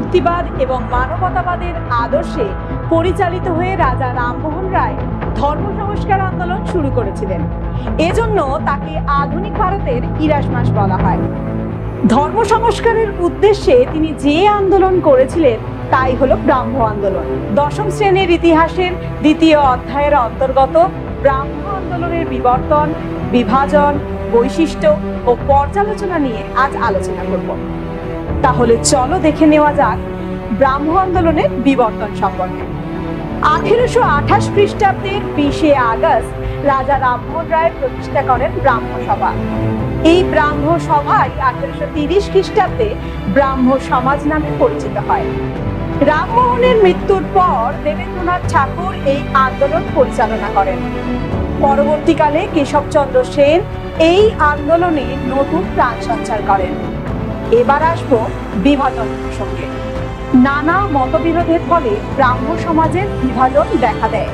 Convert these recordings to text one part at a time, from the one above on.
মুক্তিবাদ এবং মানবতাবাদের আদর্শে পরিচালিত হয়ে রাজা রামমোহন রায় ধর্ম সংস্কার আন্দোলন শুরু করেছিলেন। এজন্য তাকে আধুনিক ভারতের ইরাসমাস বলা হয়। ধর্ম সংস্কারের উদ্দেশ্যে তিনি যে আন্দোলন করেছিলেন তাই হলো ব্রাহ্ম আন্দোলন। দশম শ্রেণীর ইতিহাসের দ্বিতীয় অধ্যায়ের অন্তর্গত ব্রাহ্ম আন্দোলনের বিবর্তন, বিভাজন, বৈশিষ্ট্য ও পর্যালোচনা নিয়ে আজ আলোচনা করব। তাহলে চলো দেখে নেওয়া যাক ব্রাহ্ম আন্দোলনের বিবর্তন সম্পর্কে। 1828 খ্রিস্টাব্দের 20 আগস্ট রাজা রামমোহন রায় প্রতিষ্ঠা করেন ব্রাহ্ম সভা। এই ব্রাহ্ম সভাই 1830 খ্রিস্টাব্দে ব্রাহ্ম সমাজ নামে পরিচিত হয়। রামমোহনের মৃত্যুর পর দেবেন্দ্রনাথ ঠাকুর এই আন্দোলন পরিচালনা করেন। পরবর্তীকালে কেশবচন্দ্র সেন এই আন্দোলনে নতুন প্রাণ সঞ্চার করেন। এবার আসবো বিভাজন প্রসঙ্গে। নানা মতবিরোধের ফলে ব্রাহ্ম সমাজের বিভাজন দেখা দেয়।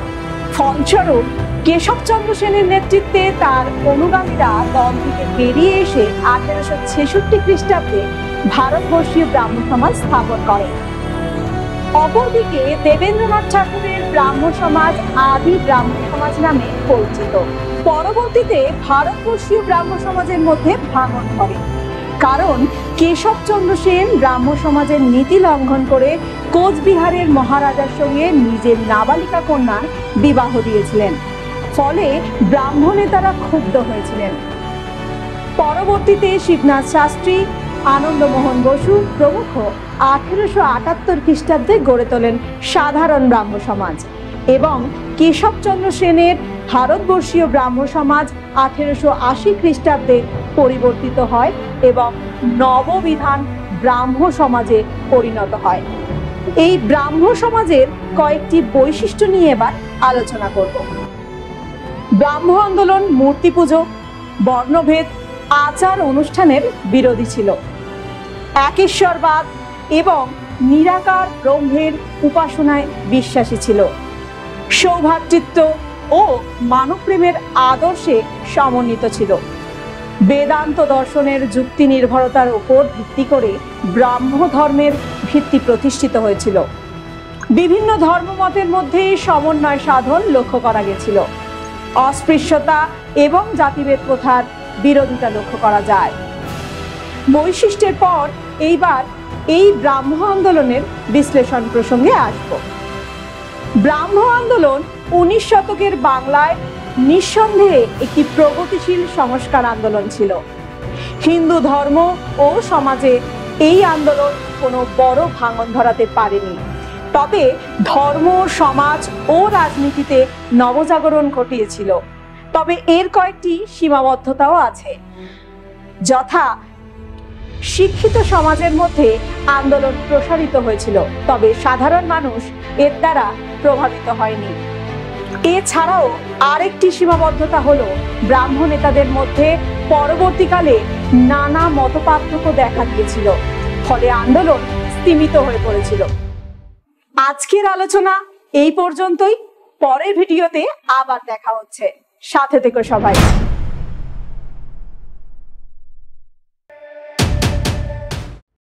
ফলস্বরূপ কেশবচন্দ্র সেনের নেতৃত্বে তার অনুগামীরা দল থেকে বেরিয়ে এসে 1866 খ্রিস্টাব্দে ভারতবর্ষীয় ব্রাহ্ম সমাজ স্থাপন করে। অপরদিকে দেবেন্দ্রনাথ ঠাকুরের ব্রাহ্ম সমাজ আদি ব্রাহ্ম সমাজ নামে পরিচিত। পরবর্তীতে ভারতবর্ষীয় ব্রাহ্ম সমাজের মধ্যে ভাঙন ধরে, কারণ কেশবচন্দ্র সেন ব্রাহ্ম সমাজের নীতি লঙ্ঘন করে কোচবিহারের মহারাজার সঙ্গে নিজের নাবালিকা কন্যার বিবাহ দিয়েছিলেন। ফলে ব্রাহ্ম নেতারা ক্ষুব্ধ হয়েছিলেন। পরবর্তীতে শিবনাথ শাস্ত্রী, আনন্দমোহন বসু প্রমুখ 1878 খ্রিস্টাব্দে গড়ে তোলেন সাধারণ ব্রাহ্ম সমাজ এবং কেশবচন্দ্র সেনের ভারতবর্ষীয় ব্রাহ্ম সমাজ 1880 খ্রিস্টাব্দে পরিবর্তিত হয় এবং নববিধান ব্রাহ্ম সমাজে পরিণত হয়। এই ব্রাহ্ম সমাজের কয়েকটি বৈশিষ্ট্য নিয়ে এবার আলোচনা করব। ব্রাহ্ম আন্দোলন মূর্তি পুজো, বর্ণভেদ, আচার অনুষ্ঠানের বিরোধী ছিল। একেশ্বরবাদ এবং নিরাকার ব্রহ্মের উপাসনায় বিশ্বাসী ছিল। সৌভ্রাতৃত্ব ও মানবপ্রেমের আদর্শে সমন্বিত ছিল। বেদান্ত দর্শনের যুক্তি নির্ভরতার উপর ভিত্তি করে ব্রাহ্ম ধর্মের ভিত্তি প্রতিষ্ঠিত হয়েছিল। বিভিন্ন ধর্মমতের মধ্যে সমন্বয় সাধন লক্ষ্য করা গেছিল। অস্পৃশ্যতা এবং জাতিভেদ প্রথার বিরোধিতা লক্ষ্য করা যায়। বৈশিষ্ট্যের পর এইবার এই ব্রাহ্ম আন্দোলনের বিশ্লেষণ প্রসঙ্গে আসব। ব্রাহ্ম আন্দোলন 19 শতকের বাংলায় নিঃসন্দেহে একটি প্রগতিশীল সংস্কার আন্দোলন ছিল। হিন্দু ধর্ম ও সমাজে এই আন্দোলন কোনো বড় ভাঙন ধরাতে পারেনি, তবে ধর্ম, সমাজ ও রাজনীতিতে নবজাগরণ ঘটিয়েছিল। তবে এর কয়েকটি সীমাবদ্ধতাও আছে, যথা শিক্ষিত সমাজের মধ্যে আন্দোলন প্রসারিত হয়েছিল, তবে সাধারণ মানুষ এর দ্বারা প্রভাবিত হয়নি। এছাড়াও আরেকটি সীমাবদ্ধতা হলো ব্রাহ্ম নেতাদের মধ্যে পরবর্তীকালে নানা মতপার্থক্য দেখা দিয়েছিল, ফলে আন্দোলন স্তিমিত হয়ে পড়েছিল। আজকের আলোচনা এই পর্যন্তই। পরের ভিডিওতে আবার দেখা হচ্ছে। সাথে থেকো সবাই।